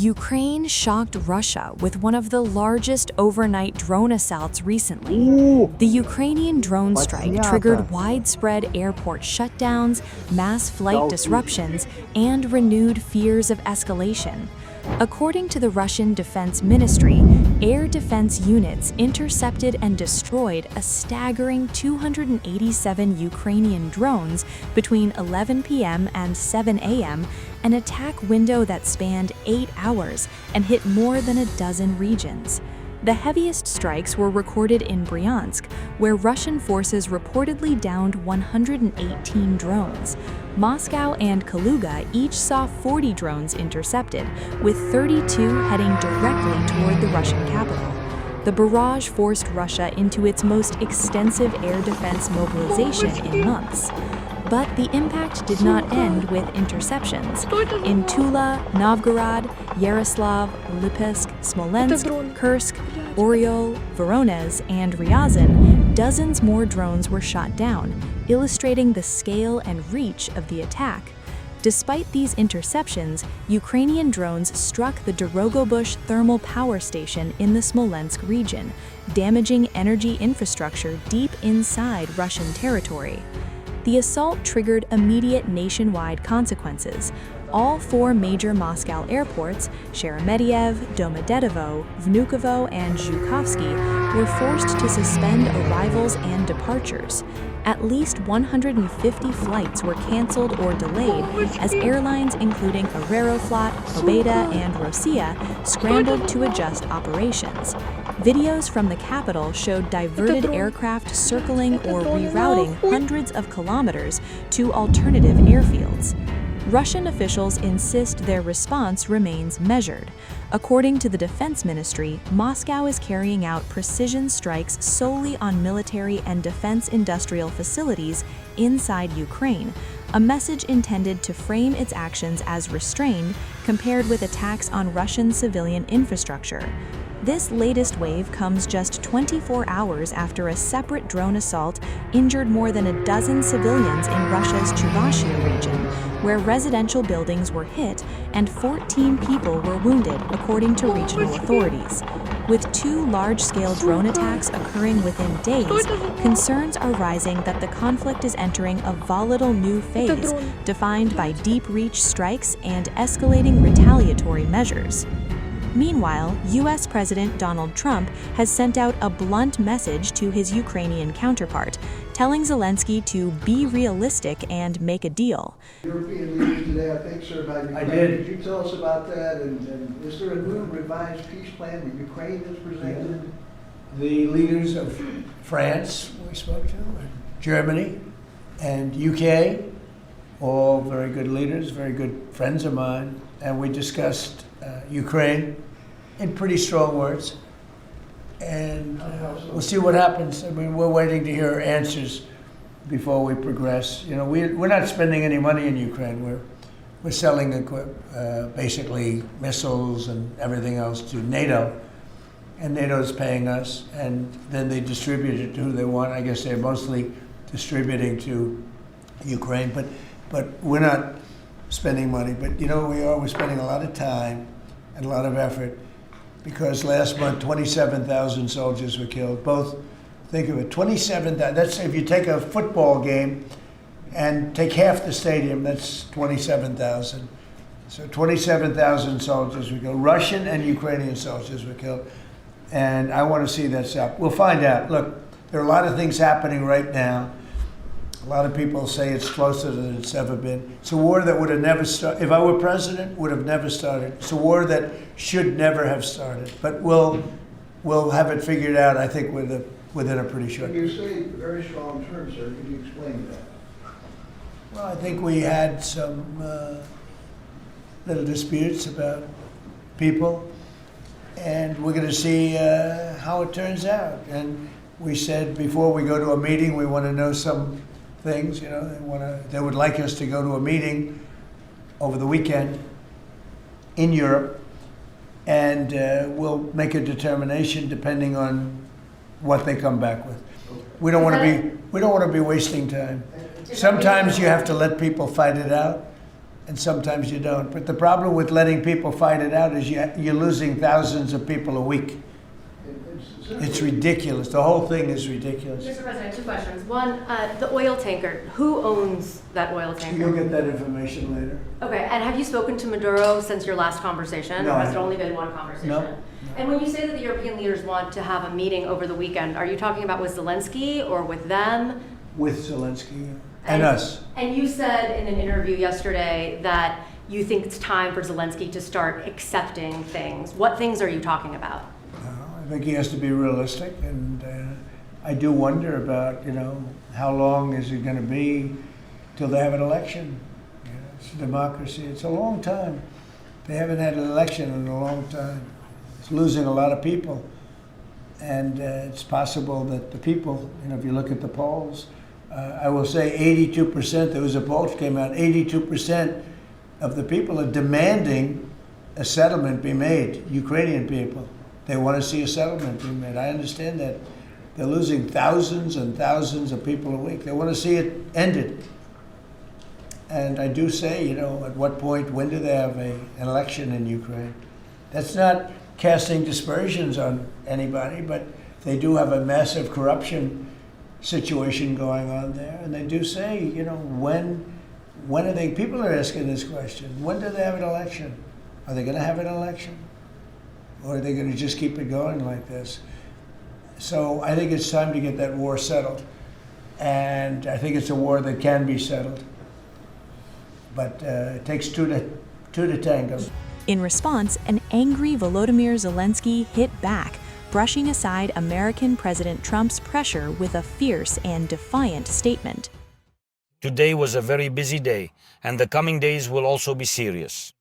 Ukraine shocked Russia with one of the largest overnight drone assaults recently. The Ukrainian drone strike triggered widespread airport shutdowns, mass flight disruptions, and renewed fears of escalation. According to the Russian Defense Ministry, air defense units intercepted and destroyed a staggering 287 Ukrainian drones between 11 p.m. and 7 a.m., an attack window that spanned 8 hours and hit more than a dozen regions. The heaviest strikes were recorded in Bryansk, where Russian forces reportedly downed 118 drones. Moscow and Kaluga each saw 40 drones intercepted, with 32 heading directly toward the Russian capital. The barrage forced Russia into its most extensive air defense mobilization in months. But the impact did not end with interceptions. In Tula, Novgorod, Yaroslav, Lipetsk, Smolensk, Kursk, Oryol, Voronezh, and Ryazan, dozens more drones were shot down, illustrating the scale and reach of the attack. Despite these interceptions, Ukrainian drones struck the Dorogobuzh Thermal Power Station in the Smolensk region, damaging energy infrastructure deep inside Russian territory. The assault triggered immediate nationwide consequences. All 4 major Moscow airports, Sheremetyevo, Domodedovo, Vnukovo, and Zhukovsky, were forced to suspend arrivals and departures. At least 150 flights were canceled or delayed as airlines including Aeroflot, Pobeda, and Rossiya scrambled to adjust operations. Videos from the capital showed diverted aircraft circling or rerouting hundreds of kilometers to alternative airfields. Russian officials insist their response remains measured. According to the Defense Ministry, Moscow is carrying out precision strikes solely on military and defense industrial facilities inside Ukraine, a message intended to frame its actions as restrained compared with attacks on Russian civilian infrastructure. This latest wave comes just 24 hours after a separate drone assault injured more than a dozen civilians in Russia's Chuvashia region, where residential buildings were hit and 14 people were wounded, according to regional authorities. With 2 large-scale drone attacks occurring within days, concerns are rising that the conflict is entering a volatile new phase, defined by deep-reach strikes and escalating retaliatory measures. Meanwhile, U.S. President Donald Trump has sent out a blunt message to his Ukrainian counterpart, telling Zelensky to be realistic and make a deal. European leaders today, I think, sir, about Ukraine. I did. Could you tell us about that? And is there a new revised peace plan that Ukraine has presented? The leaders of France, we spoke to, and Germany, and UK, all very good leaders, very good friends of mine, and we discussed Ukraine in pretty strong words, and we'll see what happens. I mean, we're waiting to hear answers before we progress. You know, we're not spending any money in Ukraine. We're selling basically missiles and everything else to NATO, and NATO's paying us, and then they distribute it to who they want. I guess they're mostly distributing to Ukraine, but we're not spending money. But you know, we're spending a lot of time and a lot of effort, because last month 27,000 soldiers were killed. Both, think of it, 27,000. That's, if you take a football game and take half the stadium, that's 27,000. So 27,000 soldiers were killed. Russian and Ukrainian soldiers were killed. And I want to see that stop. We'll find out. Look, there are a lot of things happening right now. A lot of people say it's closer than it's ever been. It's a war that would have never started. If I were president, would have never started. It's a war that should never have started. But we'll have it figured out, I think, within a pretty short time. You say very strong terms, sir. Could you explain that? Well, I think we had some little disputes about people, and we're going to see how it turns out. And we said before we go to a meeting, we want to know some things. You know, they would like us to go to a meeting over the weekend in Europe, and we'll make a determination depending on what they come back with. We don't want to be wasting time. Sometimes you have to let people fight it out, and sometimes you don't. But the problem with letting people fight it out is you're losing thousands of people a week. It's ridiculous. The whole thing is ridiculous. Mr. President, two questions. One, the oil tanker. Who owns that oil tanker? You'll get that information later. Okay, and have you spoken to Maduro since your last conversation? No, Or has I it only been one conversation? No. And when you say that the European leaders want to have a meeting over the weekend, are you talking about with Zelensky or with them? With Zelensky and us. And you said in an interview yesterday that you think it's time for Zelensky to start accepting things. What things are you talking about? I think he has to be realistic, and I do wonder about, how long is it going to be till they have an election? It's a democracy. It's a long time. They haven't had an election in a long time. It's losing a lot of people, and it's possible that the people, if you look at the polls, I will say 82%, there was a poll that came out, 82% of the people are demanding a settlement be made, Ukrainian people. They want to see a settlement be made. I understand that. They're losing thousands and thousands of people a week. They want to see it ended. And I do say, at what point, when do they have an election in Ukraine? That's not casting dispersions on anybody, but they do have a massive corruption situation going on there. And they do say, when are they, people are asking this question, when do they have an election? Are they going to have an election? Or are they going to just keep it going like this? So I think it's time to get that war settled. And I think it's a war that can be settled. But it takes two to tango. In response, an angry Volodymyr Zelensky hit back, brushing aside American President Trump's pressure with a fierce and defiant statement. Today was a very busy day, and the coming days will also be serious.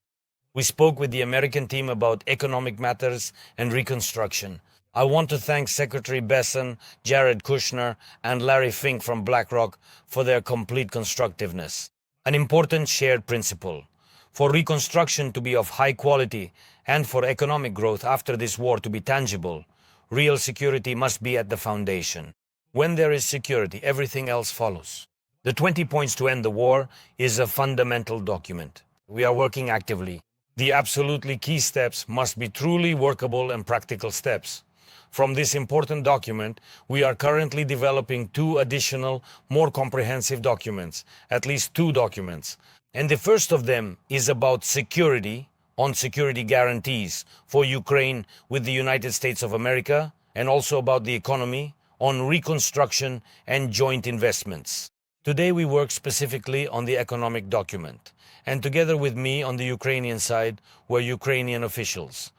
We spoke with the American team about economic matters and reconstruction. I want to thank Secretary Besson, Jared Kushner, and Larry Fink from BlackRock for their complete constructiveness. An important shared principle. For reconstruction to be of high quality and for economic growth after this war to be tangible, real security must be at the foundation. When there is security, everything else follows. The 20 points to end the war is a fundamental document. We are working actively. The absolutely key steps must be truly workable and practical steps. From this important document, we are currently developing 2 additional, more comprehensive documents, at least 2 documents. And the first of them is about security, on security guarantees for Ukraine with the United States of America, and also about the economy, on reconstruction and joint investments. Today we work specifically on the economic document. And together with me on the Ukrainian side were Ukrainian officials.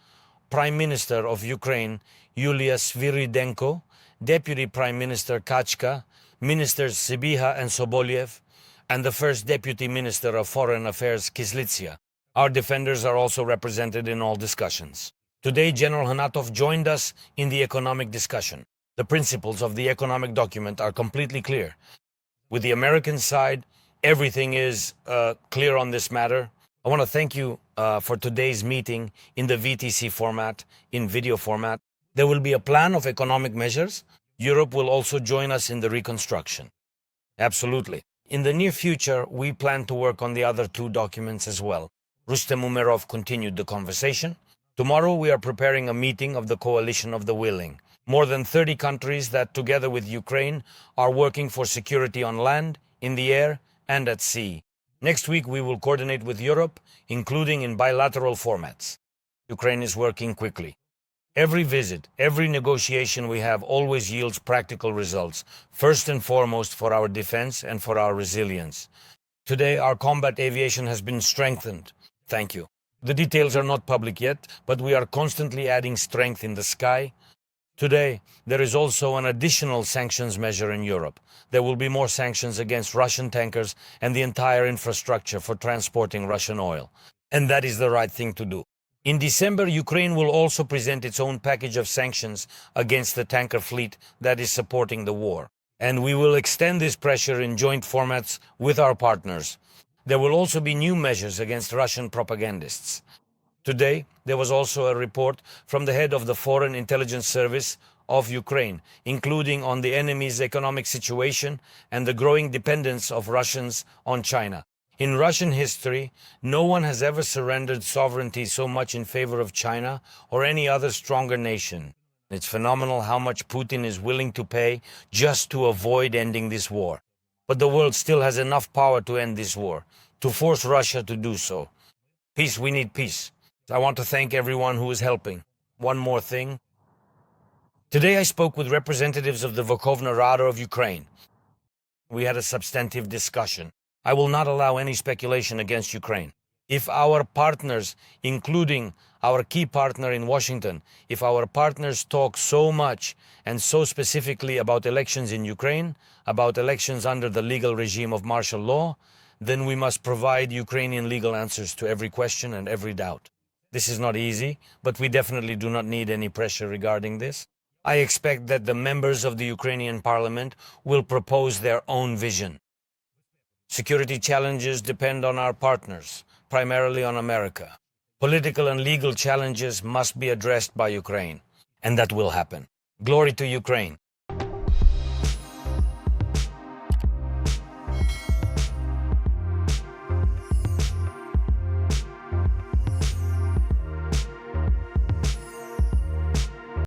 Prime Minister of Ukraine, Yulia Sviridenko, Deputy Prime Minister Kachka, Ministers Sybiha and Sobolyev, and the First Deputy Minister of Foreign Affairs, Kyslytsya. Our defenders are also represented in all discussions. Today, General Hanatov joined us in the economic discussion. The principles of the economic document are completely clear. With the American side, everything is clear on this matter. I want to thank you for today's meeting in the VTC format, in video format. There will be a plan of economic measures. Europe will also join us in the reconstruction. Absolutely. In the near future, we plan to work on the other 2 documents as well. Rustem Umerov continued the conversation. Tomorrow we are preparing a meeting of the Coalition of the Willing. More than 30 countries that, together with Ukraine, are working for security on land, in the air, and at sea. Next week we will coordinate with Europe, including in bilateral formats. Ukraine is working quickly. Every visit, every negotiation we have always yields practical results, first and foremost for our defense and for our resilience. Today our combat aviation has been strengthened. Thank you. The details are not public yet, but we are constantly adding strength in the sky. Today, there is also an additional sanctions measure in Europe. There will be more sanctions against Russian tankers and the entire infrastructure for transporting Russian oil. And that is the right thing to do. In December, Ukraine will also present its own package of sanctions against the tanker fleet that is supporting the war. And we will extend this pressure in joint formats with our partners. There will also be new measures against Russian propagandists. Today, there was also a report from the head of the Foreign Intelligence Service of Ukraine, including on the enemy's economic situation and the growing dependence of Russians on China. In Russian history, no one has ever surrendered sovereignty so much in favor of China or any other stronger nation. It's phenomenal how much Putin is willing to pay just to avoid ending this war. But the world still has enough power to end this war, to force Russia to do so. Peace, we need peace. I want to thank everyone who is helping. One more thing. Today I spoke with representatives of the Verkhovna Rada of Ukraine. We had a substantive discussion. I will not allow any speculation against Ukraine. If our partners, including our key partner in Washington, if our partners talk so much and so specifically about elections in Ukraine, about elections under the legal regime of martial law, then we must provide Ukrainian legal answers to every question and every doubt. This is not easy, but we definitely do not need any pressure regarding this. I expect that the members of the Ukrainian parliament will propose their own vision. Security challenges depend on our partners, primarily on America. Political and legal challenges must be addressed by Ukraine, and that will happen. Glory to Ukraine.